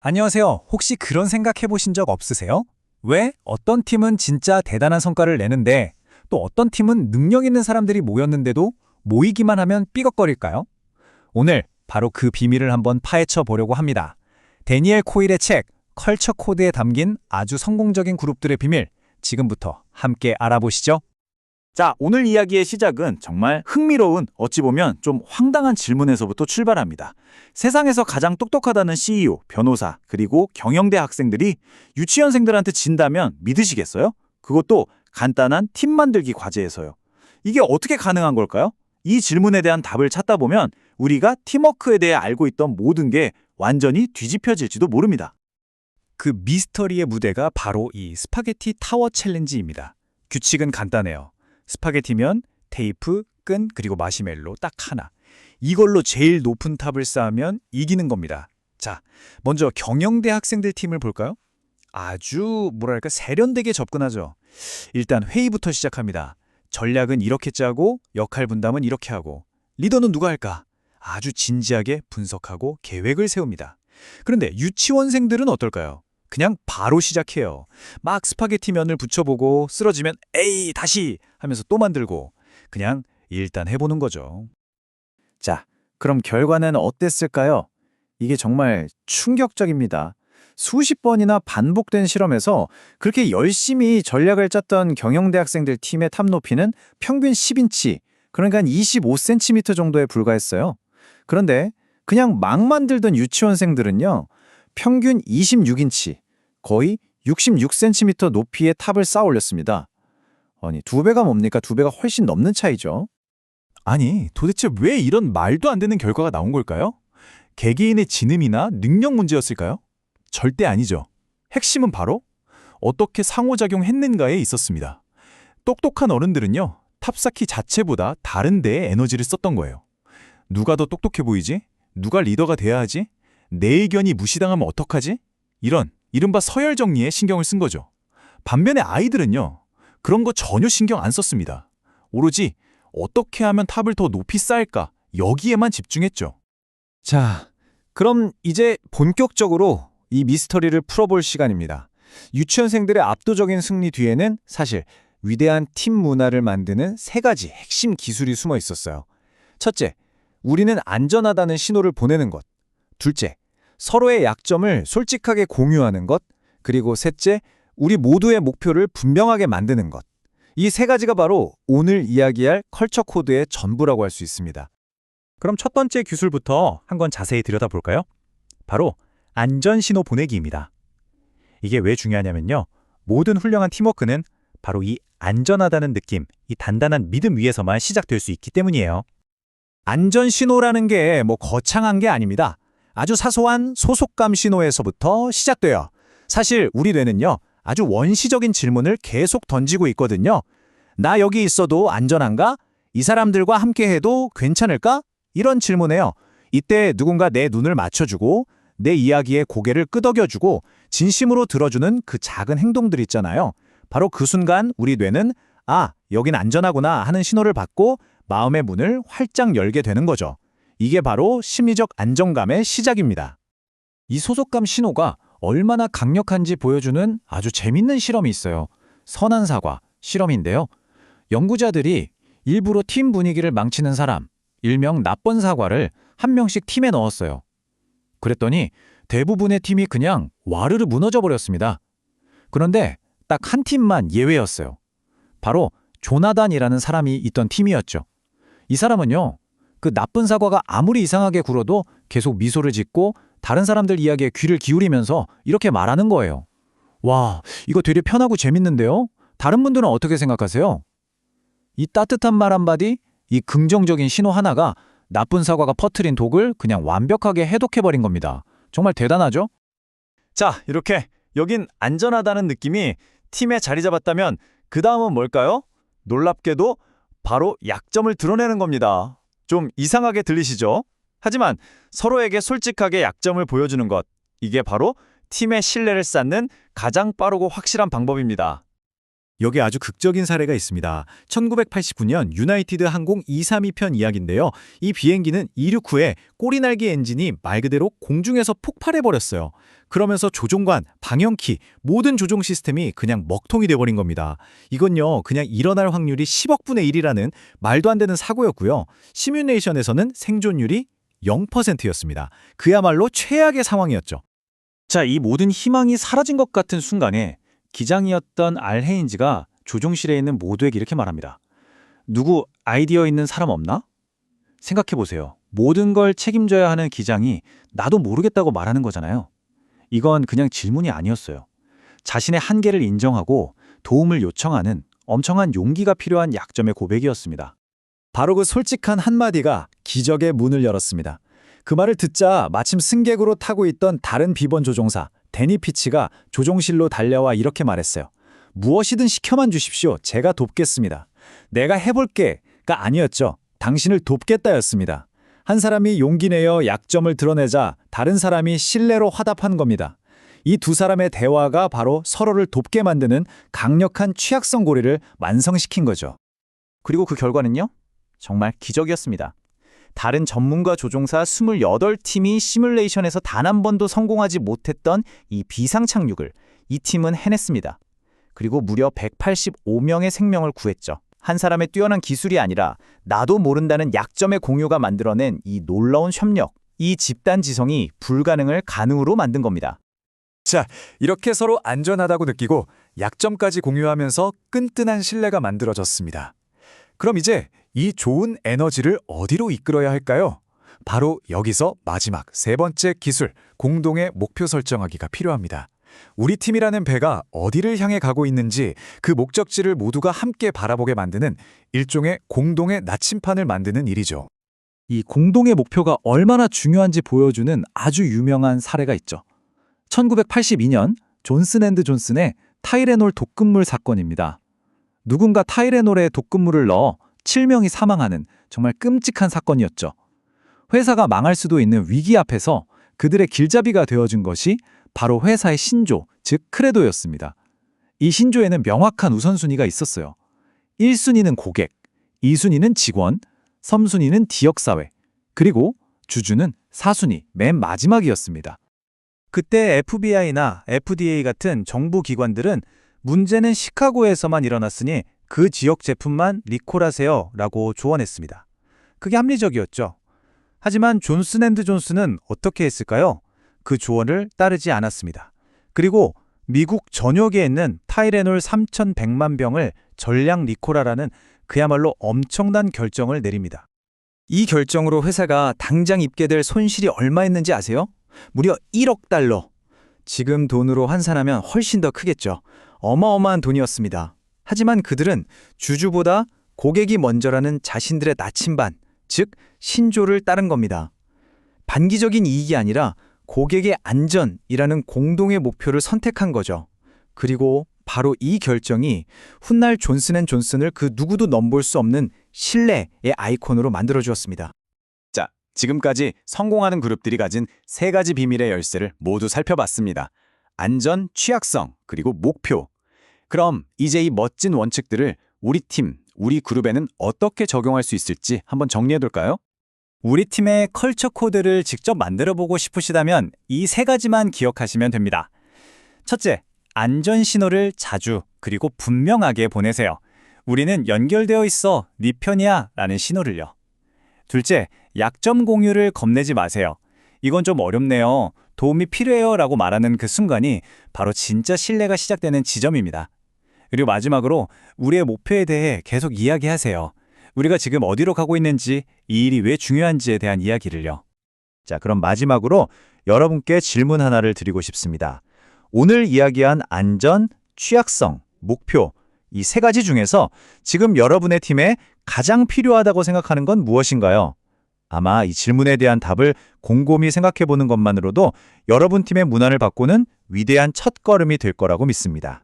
안녕하세요. 혹시 그런 생각 해보신 적 없으세요? 왜 어떤 팀은 진짜 대단한 성과를 내는데 또 어떤 팀은 능력 있는 사람들이 모였는데도 모이기만 하면 삐걱거릴까요? 오늘 바로 그 비밀을 한번 파헤쳐 보려고 합니다. 데니엘 코일의 책 컬처 코드에 담긴 아주 성공적인 그룹들의 비밀, 지금부터 함께 알아보시죠. 자, 오늘 이야기의 시작은 정말 흥미로운, 어찌 보면 좀 황당한 질문에서부터 출발합니다. 세상에서 가장 똑똑하다는 CEO, 변호사, 그리고 경영대 학생들이 유치원생들한테 진다면 믿으시겠어요? 그것도 간단한 팀 만들기 과제에서요. 이게 어떻게 가능한 걸까요? 이 질문에 대한 답을 찾다 보면 우리가 팀워크에 대해 알고 있던 모든 게 완전히 뒤집혀질지도 모릅니다. 그 미스터리의 무대가 바로 이 스파게티 타워 챌린지입니다. 규칙은 간단해요. 스파게티면 테이프, 끈, 그리고 마시멜로 딱 하나. 이걸로 제일 높은 탑을 쌓으면 이기는 겁니다. 자, 먼저 경영대 학생들 팀을 볼까요? 아주 세련되게 접근하죠. 일단 회의부터 시작합니다. 전략은 이렇게 짜고 역할 분담은 이렇게 하고 리더는 누가 할까? 아주 진지하게 분석하고 계획을 세웁니다. 그런데 유치원생들은 어떨까요? 그냥 바로 시작해요. 막 스파게티 면을 붙여보고 쓰러지면 에이 다시 하면서 또 만들고 그냥 일단 해보는 거죠. 자, 그럼 결과는 어땠을까요? 이게 정말 충격적입니다. 수십 번이나 반복된 실험에서 그렇게 열심히 전략을 짰던 경영대 학생들 팀의 탑 높이는 평균 10인치, 그러니까 한 25cm 정도에 불과했어요. 그런데 그냥 막 만들던 유치원생들은요, 평균 26인치, 거의 66cm 높이의 탑을 쌓아 올렸습니다. 아니, 두 배가 뭡니까? 두 배가 훨씬 넘는 차이죠. 아니, 도대체 왜 이런 말도 안 되는 결과가 나온 걸까요? 개개인의 지능이나 능력 문제였을까요? 절대 아니죠. 핵심은 바로 어떻게 상호작용했는가에 있었습니다. 똑똑한 어른들은요, 탑쌓기 자체보다 다른 데에 에너지를 썼던 거예요. 누가 더 똑똑해 보이지? 누가 리더가 돼야 하지? 내 의견이 무시당하면 어떡하지? 이런 이른바 서열 정리에 신경을 쓴 거죠. 반면에 아이들은요, 그런 거 전혀 신경 안 썼습니다. 오로지 어떻게 하면 탑을 더 높이 쌓을까 여기에만 집중했죠. 자, 그럼 이제 본격적으로 이 미스터리를 풀어볼 시간입니다. 유치원생들의 압도적인 승리 뒤에는 사실 위대한 팀 문화를 만드는 세 가지 핵심 기술이 숨어 있었어요. 첫째, 우리는 안전하다는 신호를 보내는 것. 둘째, 서로의 약점을 솔직하게 공유하는 것. 그리고 셋째, 우리 모두의 목표를 분명하게 만드는 것. 이 세 가지가 바로 오늘 이야기할 컬처 코드의 전부라고 할 수 있습니다. 그럼 첫 번째 기술부터 한번 자세히 들여다볼까요? 바로 안전신호 보내기입니다. 이게 왜 중요하냐면요. 모든 훌륭한 팀워크는 바로 이 안전하다는 느낌, 이 단단한 믿음 위에서만 시작될 수 있기 때문이에요. 안전신호라는 게 거창한 게 아닙니다. 아주 사소한 소속감 신호에서부터 시작돼요. 사실 우리 뇌는요, 아주 원시적인 질문을 계속 던지고 있거든요. 나 여기 있어도 안전한가? 이 사람들과 함께해도 괜찮을까? 이런 질문에요. 이때 누군가 내 눈을 맞춰주고 내 이야기에 고개를 끄덕여주고 진심으로 들어주는 그 작은 행동들 있잖아요. 바로 그 순간 우리 뇌는 아, 여긴 안전하구나 하는 신호를 받고 마음의 문을 활짝 열게 되는 거죠. 이게 바로 심리적 안정감의 시작입니다. 이 소속감 신호가 얼마나 강력한지 보여주는 아주 재밌는 실험이 있어요. 선한 사과 실험인데요. 연구자들이 일부러 팀 분위기를 망치는 사람, 일명 나쁜 사과를 한 명씩 팀에 넣었어요. 그랬더니 대부분의 팀이 그냥 와르르 무너져 버렸습니다. 그런데 딱 한 팀만 예외였어요. 바로 조나단이라는 사람이 있던 팀이었죠. 이 사람은요, 그 나쁜 사과가 아무리 이상하게 굴어도 계속 미소를 짓고 다른 사람들 이야기에 귀를 기울이면서 이렇게 말하는 거예요. 와, 이거 되게 편하고 재밌는데요? 다른 분들은 어떻게 생각하세요? 이 따뜻한 말 한마디, 이 긍정적인 신호 하나가 나쁜 사과가 퍼뜨린 독을 그냥 완벽하게 해독해버린 겁니다. 정말 대단하죠? 자, 이렇게 여긴 안전하다는 느낌이 팀에 자리 잡았다면 그 다음은 뭘까요? 놀랍게도 바로 약점을 드러내는 겁니다. 좀 이상하게 들리시죠? 하지만 서로에게 솔직하게 약점을 보여주는 것, 이게 바로 팀의 신뢰를 쌓는 가장 빠르고 확실한 방법입니다. 여기 아주 극적인 사례가 있습니다. 1989년 유나이티드 항공 232편 이야기인데요. 이 비행기는 이륙 후에 꼬리날개 엔진이 말 그대로 공중에서 폭발해버렸어요. 그러면서 조종관, 방영키, 모든 조종 시스템이 그냥 먹통이 돼버린 겁니다. 이건요, 그냥 일어날 확률이 10억 분의 1이라는 말도 안 되는 사고였고요. 시뮬레이션에서는 생존율이 0%였습니다. 그야말로 최악의 상황이었죠. 자, 이 모든 희망이 사라진 것 같은 순간에 기장이었던 알 헤인즈가 조종실에 있는 모두에게 이렇게 말합니다. 누구 아이디어 있는 사람 없나? 생각해보세요. 모든 걸 책임져야 하는 기장이 나도 모르겠다고 말하는 거잖아요. 이건 그냥 질문이 아니었어요. 자신의 한계를 인정하고 도움을 요청하는 엄청난 용기가 필요한 약점의 고백이었습니다. 바로 그 솔직한 한마디가 기적의 문을 열었습니다. 그 말을 듣자 마침 승객으로 타고 있던 다른 비번 조종사 데니 피치가 조종실로 달려와 이렇게 말했어요. 무엇이든 시켜만 주십시오. 제가 돕겠습니다. 내가 해볼게가 아니었죠. 당신을 돕겠다였습니다. 한 사람이 용기 내어 약점을 드러내자 다른 사람이 신뢰로 화답한 겁니다. 이 두 사람의 대화가 바로 서로를 돕게 만드는 강력한 취약성 고리를 완성시킨 거죠. 그리고 그 결과는요? 정말 기적이었습니다. 다른 전문가 조종사 28팀이 시뮬레이션에서 단 한 번도 성공하지 못했던 이 비상 착륙을 이 팀은 해냈습니다. 그리고 무려 185명의 생명을 구했죠. 한 사람의 뛰어난 기술이 아니라 나도 모른다는 약점의 공유가 만들어낸 이 놀라운 협력, 이 집단 지성이 불가능을 가능으로 만든 겁니다. 자, 이렇게 서로 안전하다고 느끼고 약점까지 공유하면서 끈끈한 신뢰가 만들어졌습니다. 그럼 이제 이 좋은 에너지를 어디로 이끌어야 할까요? 바로 여기서 마지막 세 번째 기술, 공동의 목표 설정하기가 필요합니다. 우리 팀이라는 배가 어디를 향해 가고 있는지 그 목적지를 모두가 함께 바라보게 만드는 일종의 공동의 나침판을 만드는 일이죠. 이 공동의 목표가 얼마나 중요한지 보여주는 아주 유명한 사례가 있죠. 1982년 존슨앤드존슨의 타이레놀 독극물 사건입니다. 누군가 타이레놀에 독극물을 넣어 7명이 사망하는 정말 끔찍한 사건이었죠. 회사가 망할 수도 있는 위기 앞에서 그들의 길잡이가 되어준 것이 바로 회사의 신조, 즉 크레도였습니다. 이 신조에는 명확한 우선순위가 있었어요. 1순위는 고객, 2순위는 직원, 3순위는 지역사회, 그리고 주주는 4순위, 맨 마지막이었습니다. 그때 FBI나 FDA 같은 정부 기관들은 문제는 시카고에서만 일어났으니 그 지역 제품만 리콜하세요 라고 조언했습니다. 그게 합리적이었죠. 하지만 존슨앤드존슨은 어떻게 했을까요? 그 조언을 따르지 않았습니다. 그리고 미국 전역에 있는 타이레놀 3,100만 병을 전량 리콜하라는 그야말로 엄청난 결정을 내립니다. 이 결정으로 회사가 당장 입게 될 손실이 얼마였는지 아세요? 무려 1억 달러. 지금 돈으로 환산하면 훨씬 더 크겠죠. 어마어마한 돈이었습니다. 하지만 그들은 주주보다 고객이 먼저라는 자신들의 나침반, 즉 신조를 따른 겁니다. 단기적인 이익이 아니라 고객의 안전이라는 공동의 목표를 선택한 거죠. 그리고 바로 이 결정이 훗날 존슨앤존슨을 그 누구도 넘볼 수 없는 신뢰의 아이콘으로 만들어주었습니다. 자, 지금까지 성공하는 그룹들이 가진 세 가지 비밀의 열쇠를 모두 살펴봤습니다. 안전, 취약성, 그리고 목표. 그럼 이제 이 멋진 원칙들을 우리 팀, 우리 그룹에는 어떻게 적용할 수 있을지 한번 정리해둘까요? 우리 팀의 컬처 코드를 직접 만들어보고 싶으시다면 이 세 가지만 기억하시면 됩니다. 첫째, 안전 신호를 자주 그리고 분명하게 보내세요. 우리는 연결되어 있어, 네 편이야 라는 신호를요. 둘째, 약점 공유를 겁내지 마세요. 이건 좀 어렵네요. 도움이 필요해요 라고 말하는 그 순간이 바로 진짜 신뢰가 시작되는 지점입니다. 그리고 마지막으로 우리의 목표에 대해 계속 이야기하세요. 우리가 지금 어디로 가고 있는지, 이 일이 왜 중요한지에 대한 이야기를요. 자, 그럼 마지막으로 여러분께 질문 하나를 드리고 싶습니다. 오늘 이야기한 안전, 취약성, 목표, 이 세 가지 중에서 지금 여러분의 팀에 가장 필요하다고 생각하는 건 무엇인가요? 아마 이 질문에 대한 답을 곰곰이 생각해보는 것만으로도 여러분 팀의 문화를 바꾸는 위대한 첫걸음이 될 거라고 믿습니다.